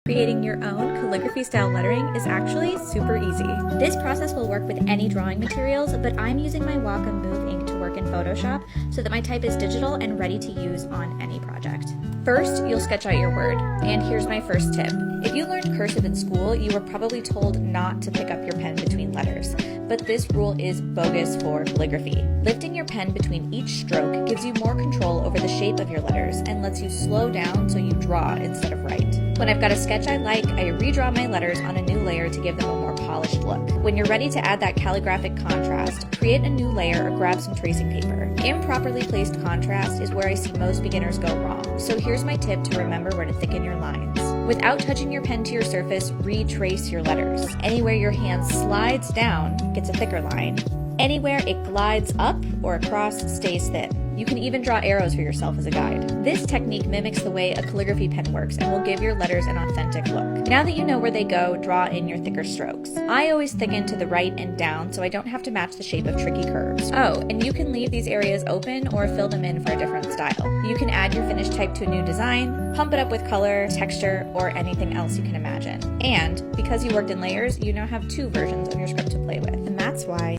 Creating your own calligraphy style lettering is actually super easy. This process will work with any drawing materials, but I'm using my Wacom Move ink to work in Photoshop so that my type is digital and ready to use on any project. First, you'll sketch out your word, and here's my first tip. If you learned cursive in school, you were probably told not to pick up your pen between letters, but this rule is bogus for calligraphy. Lifting your pen between each stroke gives you more control over the shape of your letters and lets you slow down so you draw instead of write. When I've got a sketch I like, I redraw my letters on a new layer to give them a more polished look. When you're ready to add that calligraphic contrast, create a new layer or grab some tracing paper. Improperly placed contrast is where I see most beginners go wrong, so here's my tip to remember where to thicken your lines. Without touching your pen to your surface, retrace your letters. Anywhere your hand slides down gets a thicker line. Anywhere it glides up or across stays thin. You can even draw arrows for yourself as a guide. This technique mimics the way a calligraphy pen works and will give your letters an authentic look. Now that you know where they go, draw in your thicker strokes. I always thicken to the right and down so I don't have to match the shape of tricky curves. Oh, and you can leave these areas open or fill them in for a different style. You can add your finished type to a new design, pump it up with color, texture, or anything else you can imagine. And because you worked in layers, you now have two versions of your script to play with. And that's why